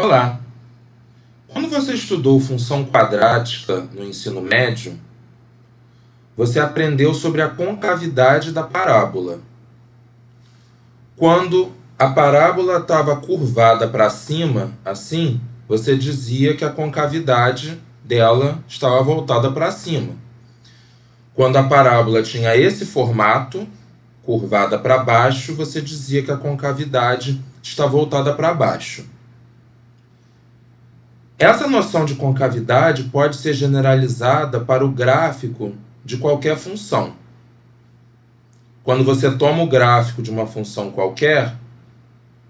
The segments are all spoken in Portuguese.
Olá! Quando você estudou função quadrática no ensino médio, você aprendeu sobre a concavidade da parábola. Quando a parábola estava curvada para cima, assim, você dizia que a concavidade dela estava voltada para cima. Quando a parábola tinha esse formato, curvada para baixo, você dizia que a concavidade está voltada para baixo. Essa noção de concavidade pode ser generalizada para o gráfico de qualquer função. Quando você toma o gráfico de uma função qualquer,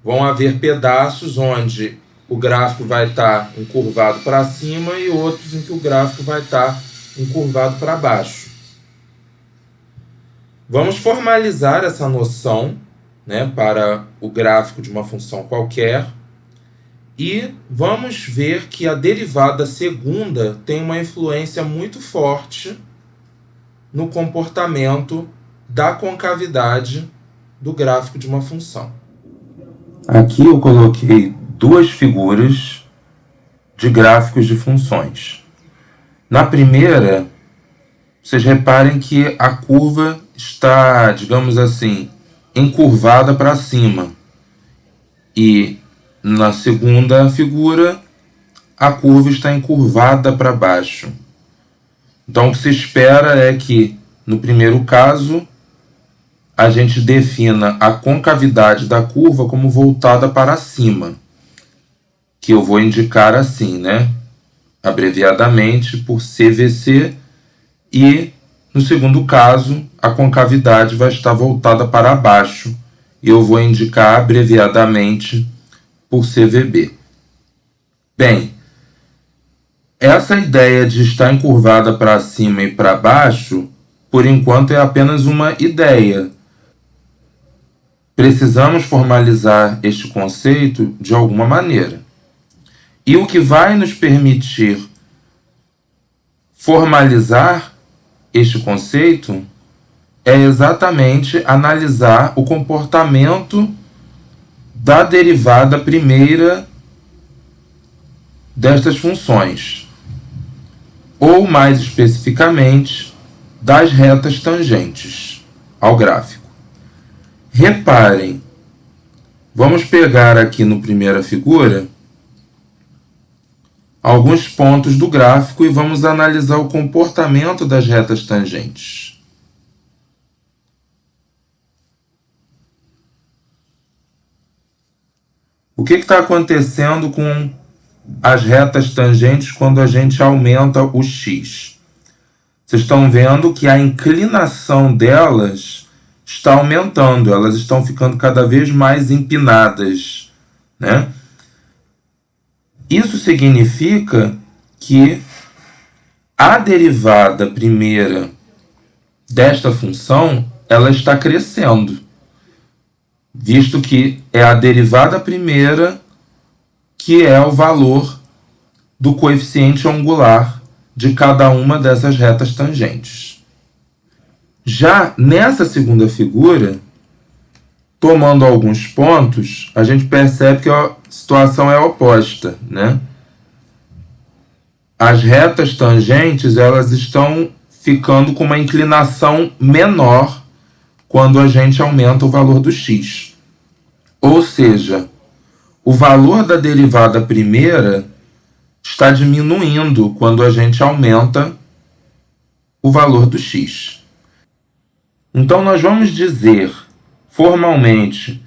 vão haver pedaços onde o gráfico vai estar encurvado para cima e outros em que o gráfico vai estar encurvado para baixo. Vamos formalizar essa noção, para o gráfico de uma função qualquer. E vamos ver que a derivada segunda tem uma influência muito forte no comportamento da concavidade do gráfico de uma função. Aqui eu coloquei duas figuras de gráficos de funções. Na primeira, vocês reparem que a curva está, digamos assim, encurvada para cima. E na segunda figura, a curva está encurvada para baixo. Então, o que se espera é que, no primeiro caso, a gente defina a concavidade da curva como voltada para cima, que eu vou indicar assim, abreviadamente por CVC, e, no segundo caso, a concavidade vai estar voltada para baixo, e eu vou indicar abreviadamente por CVB. Bem, essa ideia de estar encurvada para cima e para baixo, por enquanto é apenas uma ideia. Precisamos formalizar este conceito de alguma maneira. E o que vai nos permitir formalizar este conceito é exatamente analisar o comportamento da derivada primeira destas funções, ou mais especificamente, das retas tangentes ao gráfico. Reparem, vamos pegar aqui na primeira figura alguns pontos do gráfico e vamos analisar o comportamento das retas tangentes. O que está acontecendo com as retas tangentes quando a gente aumenta o x? Vocês estão vendo que a inclinação delas está aumentando, elas estão ficando cada vez mais empinadas, Isso significa que a derivada primeira desta função, ela está crescendo, visto que é a derivada primeira que é o valor do coeficiente angular de cada uma dessas retas tangentes. Já nessa segunda figura, tomando alguns pontos, a gente percebe que a situação é oposta, As retas tangentes, elas estão ficando com uma inclinação menor quando a gente aumenta o valor do x. Ou seja, o valor da derivada primeira está diminuindo quando a gente aumenta o valor do x. Então, nós vamos dizer formalmente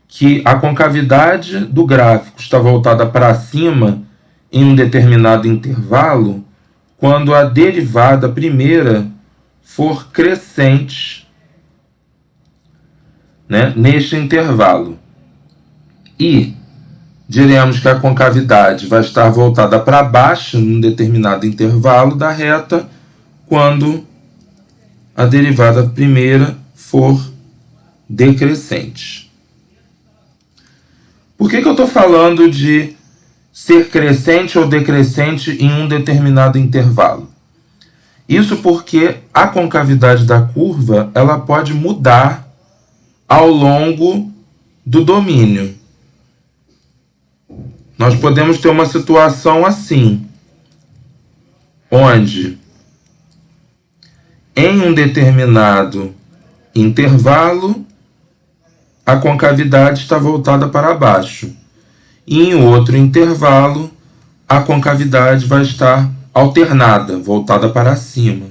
que a concavidade do gráfico está voltada para cima em um determinado intervalo quando a derivada primeira for crescente, neste intervalo. E diremos que a concavidade vai estar voltada para baixo em um determinado intervalo da reta quando a derivada primeira for decrescente. Por que eu estou falando de ser crescente ou decrescente em um determinado intervalo? Isso porque a concavidade da curva ela pode mudar ao longo do domínio. nós podemos ter uma situação assim, onde em um determinado intervalo a concavidade está voltada para baixo, e em outro intervalo a concavidade vai estar alternada, voltada para cima.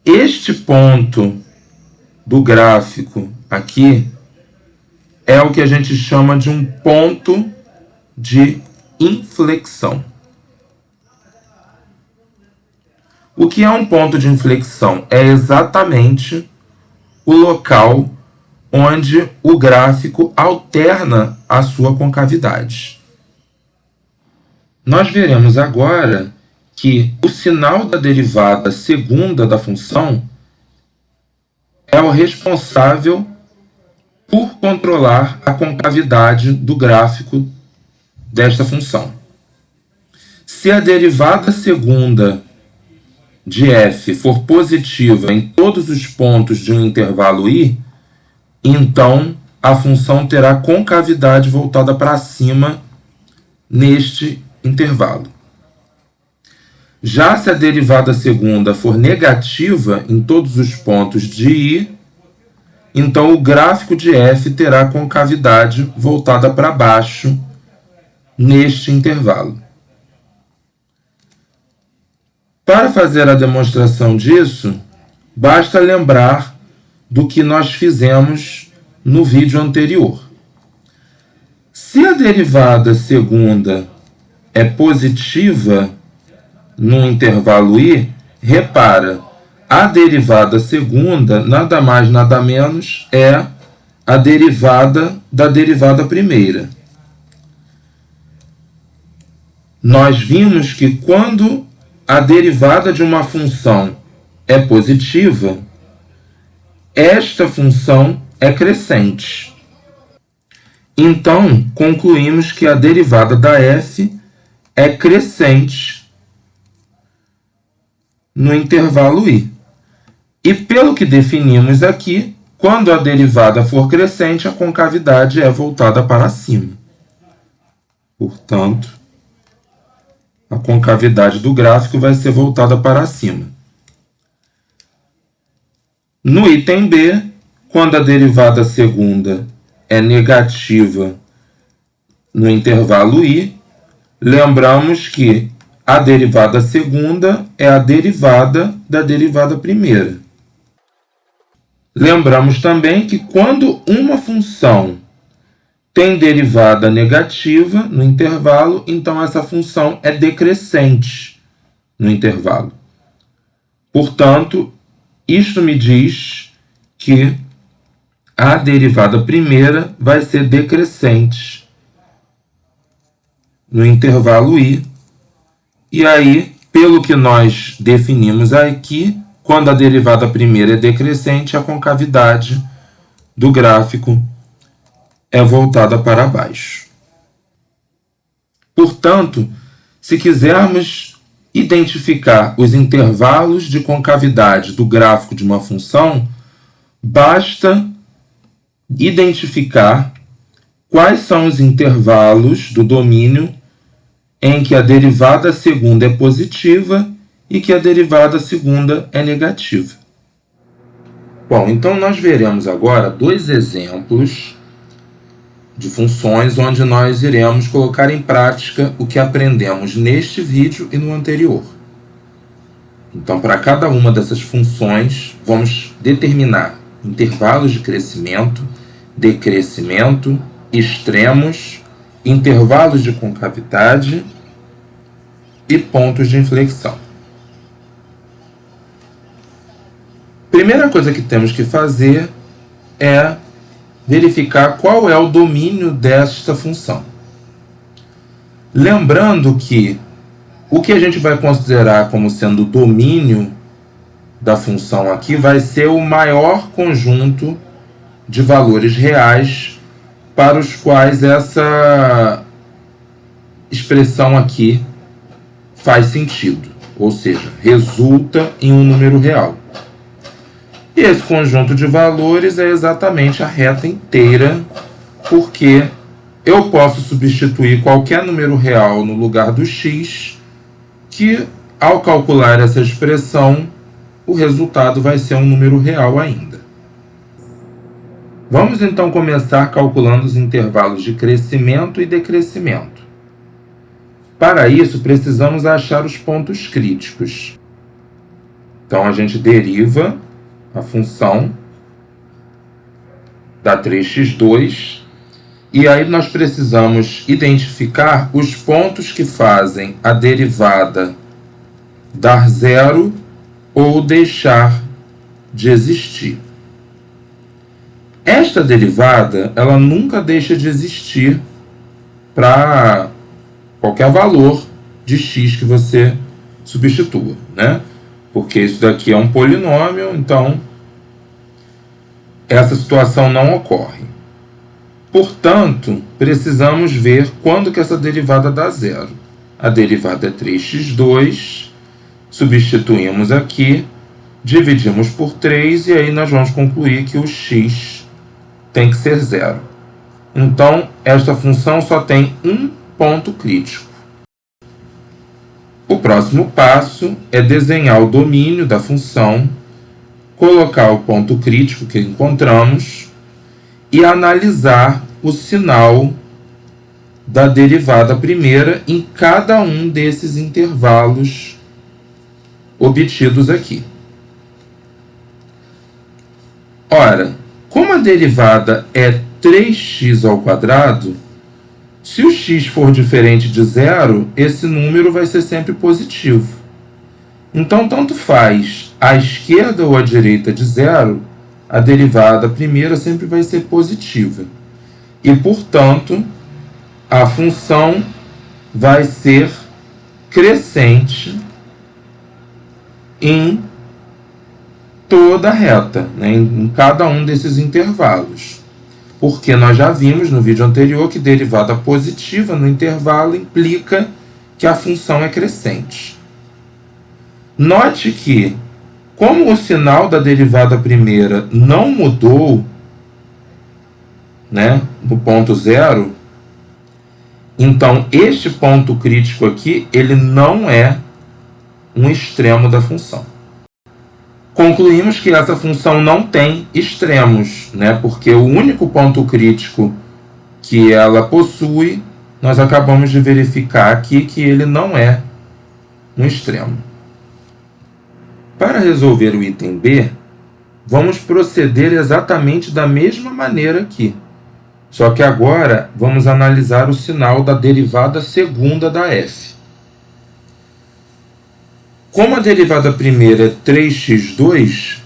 Este ponto do gráfico aqui é o que a gente chama de um ponto de inflexão. O que é um ponto de inflexão? É exatamente o local onde o gráfico alterna a sua concavidade. Nós veremos agora que o sinal da derivada segunda da função é o responsável por controlar a concavidade do gráfico desta função. Se a derivada segunda de f for positiva em todos os pontos de um intervalo i, então a função terá concavidade voltada para cima neste intervalo. Já se a derivada segunda for negativa em todos os pontos de i, então o gráfico de f terá concavidade voltada para baixo neste intervalo. Para fazer a demonstração disso, basta lembrar do que nós fizemos no vídeo anterior. Se a derivada segunda é positiva no intervalo i, repara, a derivada segunda nada mais nada menos é a derivada da derivada primeira. Nós vimos que quando a derivada de uma função é positiva, esta função é crescente. Então, concluímos que a derivada da f é crescente no intervalo i. E pelo que definimos aqui, quando a derivada for crescente, a concavidade é voltada para cima. Portanto, a concavidade do gráfico vai ser voltada para cima. No item B, quando a derivada segunda é negativa no intervalo i, lembramos que a derivada segunda é a derivada da derivada primeira. Lembramos também que quando uma função tem derivada negativa no intervalo, então essa função é decrescente no intervalo. Portanto, isto me diz que a derivada primeira vai ser decrescente no intervalo i. E aí, pelo que nós definimos aqui, quando a derivada primeira é decrescente, a concavidade do gráfico é voltada para baixo. Portanto, se quisermos identificar os intervalos de concavidade do gráfico de uma função, basta identificar quais são os intervalos do domínio em que a derivada segunda é positiva e que a derivada segunda é negativa. Bom, então nós veremos agora dois exemplos de funções onde nós iremos colocar em prática o que aprendemos neste vídeo e no anterior. Então, para cada uma dessas funções, vamos determinar intervalos de crescimento, decrescimento, extremos, intervalos de concavidade e pontos de inflexão. Primeira coisa que temos que fazer é verificar qual é o domínio desta função. Lembrando que o que a gente vai considerar como sendo o domínio da função aqui vai ser o maior conjunto de valores reais para os quais essa expressão aqui faz sentido, ou seja, resulta em um número real. E esse conjunto de valores é exatamente a reta inteira, porque eu posso substituir qualquer número real no lugar do x, que ao calcular essa expressão, o resultado vai ser um número real ainda. Vamos então começar calculando os intervalos de crescimento e decrescimento. Para isso, precisamos achar os pontos críticos. Então, a gente deriva a função da 3x2 e aí nós precisamos identificar os pontos que fazem a derivada dar zero ou deixar de existir. Esta derivada, ela nunca deixa de existir para qualquer valor de x que você substitua, né? Porque isso daqui é um polinômio, então essa situação não ocorre. Portanto, precisamos ver quando que essa derivada dá zero. A derivada é 3x2, substituímos aqui, dividimos por 3 e aí nós vamos concluir que o x tem que ser zero. Então, esta função só tem um ponto crítico. O próximo passo é desenhar o domínio da função, colocar o ponto crítico que encontramos e analisar o sinal da derivada primeira em cada um desses intervalos obtidos aqui. Ora, como a derivada é 3x ao quadrado, se o x for diferente de zero, esse número vai ser sempre positivo. Então, tanto faz à esquerda ou à direita de zero, a derivada primeira sempre vai ser positiva. E, portanto, a função vai ser crescente em toda a reta, né, em cada um desses intervalos. Porque nós já vimos no vídeo anterior que derivada positiva no intervalo implica que a função é crescente. Note que, como o sinal da derivada primeira não mudou, né, no ponto zero, então este ponto crítico aqui, ele não é um extremo da função. Concluímos que essa função não tem extremos, né, porque o único ponto crítico que ela possui, nós acabamos de verificar aqui que ele não é um extremo. Para resolver o item B, vamos proceder exatamente da mesma maneira aqui. Só que agora vamos analisar o sinal da derivada segunda da f. Como a derivada primeira é 3x2,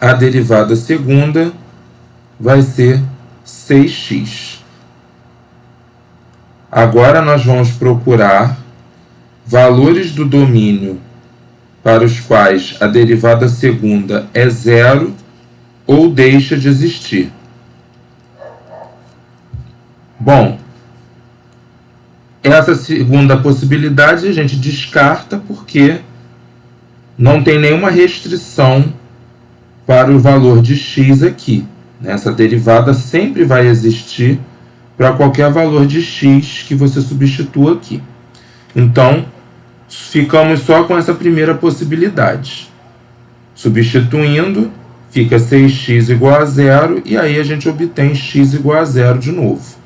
a derivada segunda vai ser 6x. Agora nós vamos procurar valores do domínio para os quais a derivada segunda é zero ou deixa de existir. Bom, essa segunda possibilidade a gente descarta porque não tem nenhuma restrição para o valor de x aqui. Essa derivada sempre vai existir para qualquer valor de x que você substitua aqui. Então, ficamos só com essa primeira possibilidade. Substituindo, fica 6x igual a zero, e aí a gente obtém x igual a zero de novo.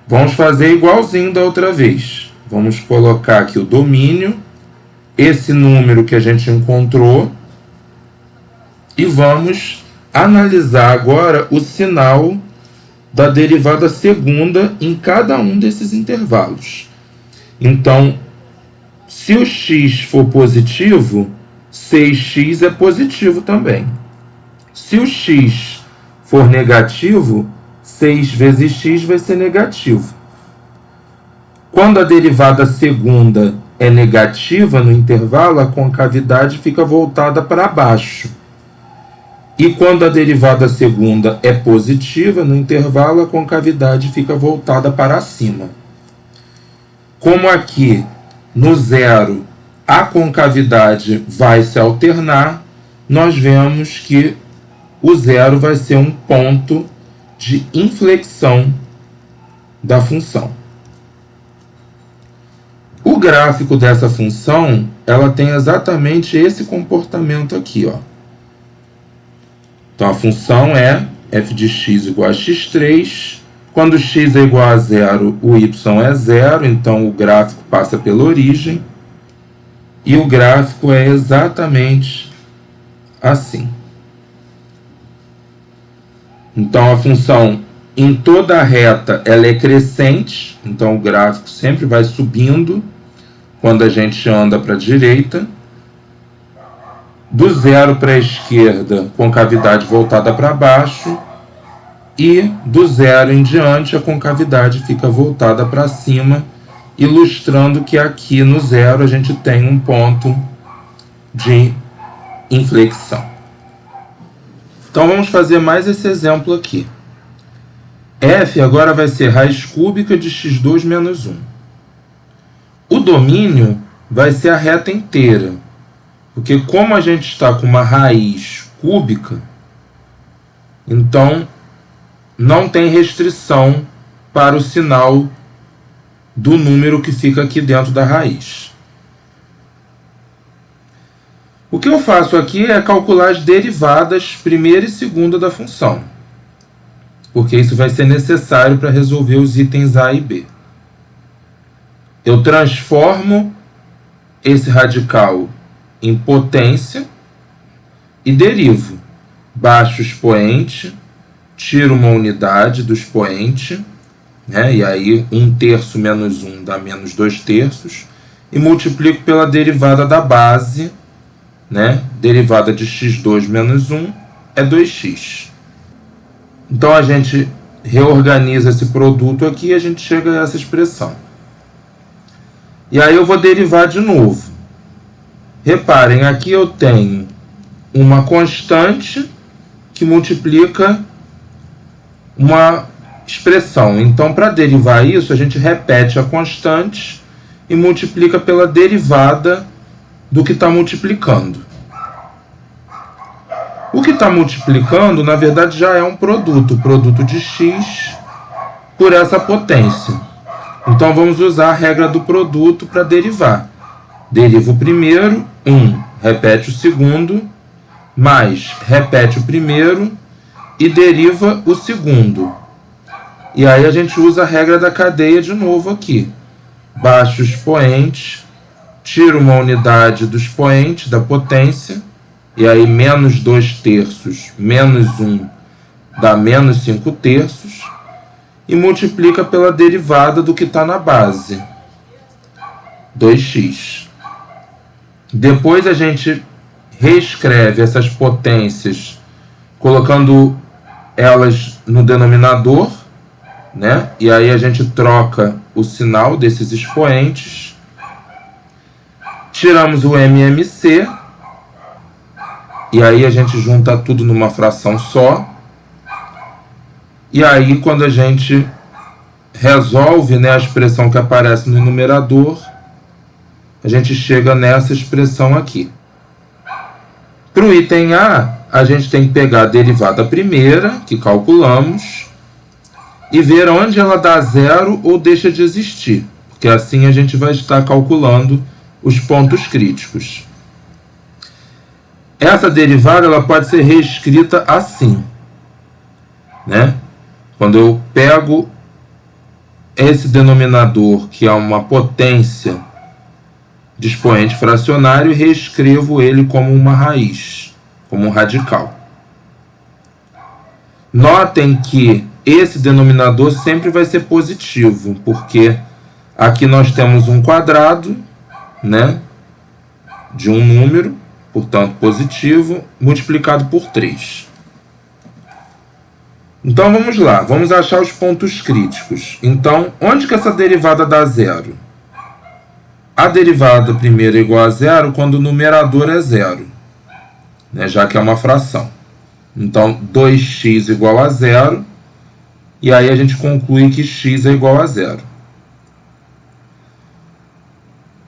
Vamos fazer igualzinho da outra vez. Vamos colocar aqui o domínio, esse número que a gente encontrou, e vamos analisar agora o sinal da derivada segunda em cada um desses intervalos. Então, se o x for positivo, 6x é positivo também. Se o x for negativo, 6 vezes x vai ser negativo. Quando a derivada segunda é negativa no intervalo, a concavidade fica voltada para baixo. E quando a derivada segunda é positiva no intervalo, a concavidade fica voltada para cima. Como aqui no zero a concavidade vai se alternar, nós vemos que o zero vai ser um ponto de inflexão da função. O gráfico dessa função, ela tem exatamente esse comportamento aqui, ó. Então a função é f de x igual a x3. Quando x é igual a 0, o y é 0, então o gráfico passa pela origem. E o gráfico é exatamente assim. Então a função em toda a reta ela é crescente, então o gráfico sempre vai subindo quando a gente anda para a direita. Do 0 para a esquerda, concavidade voltada para baixo, e do 0 em diante a concavidade fica voltada para cima, ilustrando que aqui no 0 a gente tem um ponto de inflexão. Então vamos fazer mais esse exemplo aqui. F agora vai ser raiz cúbica de x2 menos 1. O domínio vai ser a reta inteira, porque como a gente está com uma raiz cúbica, então não tem restrição para o sinal do número que fica aqui dentro da raiz. O que eu faço aqui é calcular as derivadas primeira e segunda da função, porque isso vai ser necessário para resolver os itens A e B. Eu transformo esse radical em potência e derivo. Baixo o expoente, tiro uma unidade do expoente, né? E aí 1/3 menos 1 dá menos 2/3, e multiplico pela derivada da base, né? Derivada de x2 menos 1 é 2x. Então a gente reorganiza esse produto aqui e a gente chega a essa expressão. E aí eu vou derivar de novo. Reparem, aqui eu tenho uma constante que multiplica uma expressão. Então, para derivar isso, a gente repete a constante e multiplica pela derivada do que está multiplicando. O que está multiplicando, na verdade, já é um produto. O produto de x por essa potência. Então, vamos usar a regra do produto para derivar. Deriva o primeiro, 1, repete o segundo, mais repete o primeiro e deriva o segundo. E aí a gente usa a regra da cadeia de novo aqui. Baixa o expoente, tira uma unidade do expoente, da potência, e aí menos 2/3 menos 1 dá menos 5/3, e multiplica pela derivada do que está na base, 2x. Depois a gente reescreve essas potências colocando elas no denominador, né? E aí a gente troca o sinal desses expoentes, tiramos o MMC, e aí a gente junta tudo numa fração só. E aí quando a gente resolve, né, a expressão que aparece no numerador, a gente chega nessa expressão aqui. Para o item A, a gente tem que pegar a derivada primeira, que calculamos, e ver onde ela dá zero ou deixa de existir, porque assim a gente vai estar calculando os pontos críticos. Essa derivada ela pode ser reescrita assim, né? Quando eu pego esse denominador, que é uma potência de expoente fracionário, e reescrevo ele como uma raiz, como um radical. Notem que esse denominador sempre vai ser positivo, porque aqui nós temos um quadrado, né, de um número, portanto positivo, multiplicado por 3. Então vamos lá, vamos achar os pontos críticos. Então, onde que essa derivada dá zero? A derivada primeira é igual a zero quando o numerador é zero, né, já que é uma fração. Então, 2x igual a zero, e aí a gente conclui que x é igual a zero.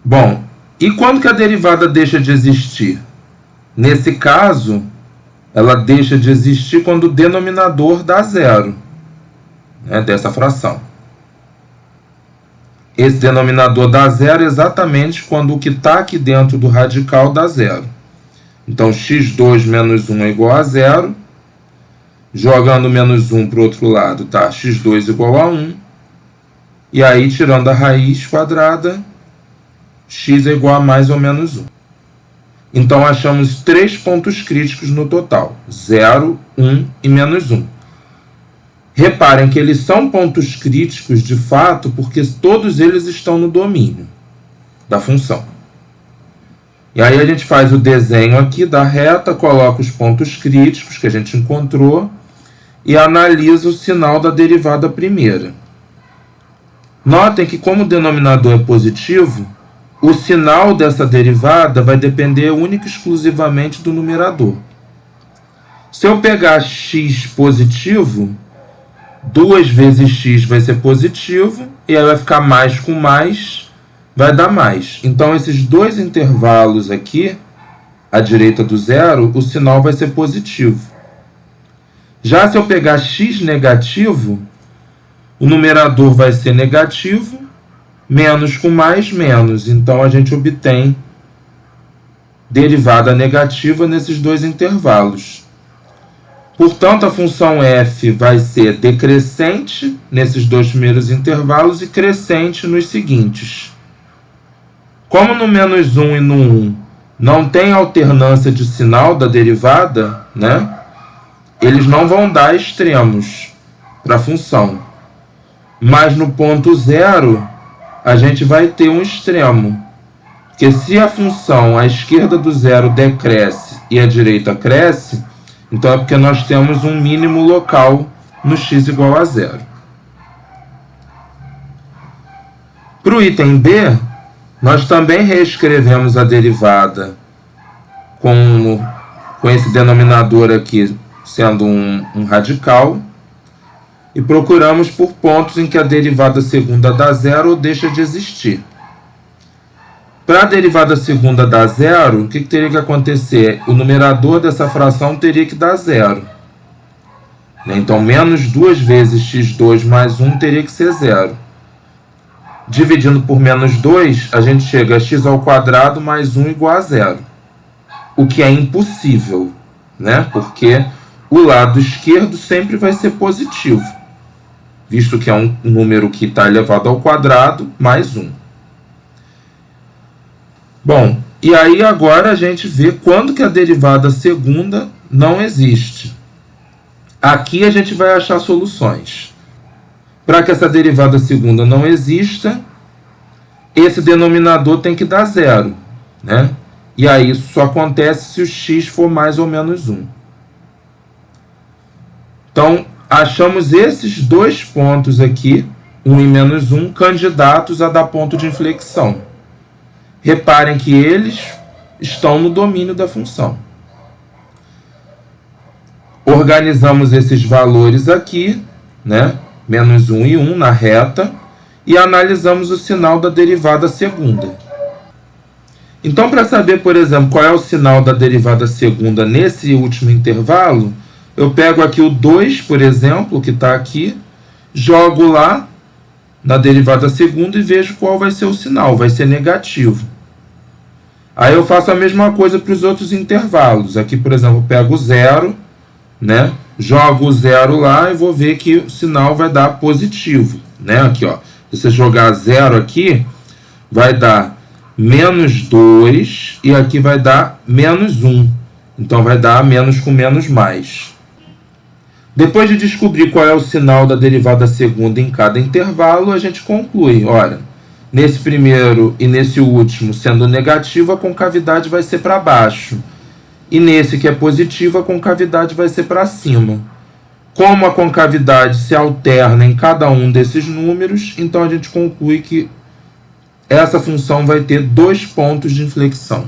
Bom, e quando que a derivada deixa de existir? Nesse caso, ela deixa de existir quando o denominador dá zero. né, dessa fração. Esse denominador dá zero exatamente quando o que está aqui dentro do radical dá zero. Então, x2 menos 1 é igual a zero. Jogando menos 1 para o outro lado, tá? x2 igual a 1. E aí, tirando a raiz quadrada, x é igual a mais ou menos 1. Então, achamos 3 pontos críticos no total. 0, 1 e menos 1. Reparem que eles são pontos críticos de fato porque todos eles estão no domínio da função. E aí a gente faz o desenho aqui da reta, coloca os pontos críticos que a gente encontrou e analisa o sinal da derivada primeira. Notem que como o denominador é positivo, o sinal dessa derivada vai depender única e exclusivamente do numerador. Se eu pegar x positivo, 2 vezes x vai ser positivo, e aí vai ficar mais com mais, vai dar mais. Então, esses dois intervalos aqui, à direita do zero, o sinal vai ser positivo. Já se eu pegar x negativo, o numerador vai ser negativo, menos com mais, menos. Então, a gente obtém derivada negativa nesses dois intervalos. Portanto, a função f vai ser decrescente nesses dois primeiros intervalos e crescente nos seguintes. Como no menos 1 e no 1 não tem alternância de sinal da derivada, né? Eles não vão dar extremos para a função. Mas no ponto zero, a gente vai ter um extremo. Porque se a função à esquerda do zero decresce e à direita cresce, então é porque nós temos um mínimo local no x igual a zero. Para o item B, nós também reescrevemos a derivada com esse denominador aqui sendo um radical e procuramos por pontos em que a derivada segunda dá zero ou deixa de existir. Para a derivada segunda dar zero, o que teria que acontecer? O numerador dessa fração teria que dar zero. Então, menos 2 vezes x2 mais 1 teria que ser zero. Dividindo por menos 2, a gente chega a x ao quadrado mais 1 igual a zero. O que é impossível, né? Porque o lado esquerdo sempre vai ser positivo, visto que é um número que está elevado ao quadrado mais 1. Bom, e aí agora a gente vê quando que a derivada segunda não existe. Aqui a gente vai achar soluções. Para que essa derivada segunda não exista, esse denominador tem que dar zero, né? E aí isso só acontece se o x for mais ou menos 1. Então, achamos esses dois pontos aqui, 1 e menos 1, candidatos a dar ponto de inflexão. Reparem que eles estão no domínio da função. Organizamos esses valores aqui, né? Menos 1 e 1 na reta, e analisamos o sinal da derivada segunda. Então, para saber, por exemplo, qual é o sinal da derivada segunda nesse último intervalo, eu pego aqui o 2, por exemplo, que está aqui, jogo lá na derivada segunda e vejo qual vai ser o sinal, vai ser negativo. Aí eu faço a mesma coisa para os outros intervalos. Aqui, por exemplo, eu pego 0, né? Jogo o 0 lá e vou ver que o sinal vai dar positivo, né? Aqui, ó. Se você jogar 0 aqui, vai dar menos 2 e aqui vai dar menos 1. Então vai dar menos com menos mais. Depois de descobrir qual é o sinal da derivada segunda em cada intervalo, a gente conclui, olha, nesse primeiro e nesse último, sendo negativo, a concavidade vai ser para baixo. E nesse que é positivo, a concavidade vai ser para cima. Como a concavidade se alterna em cada um desses números, então a gente conclui que essa função vai ter 2 pontos de inflexão.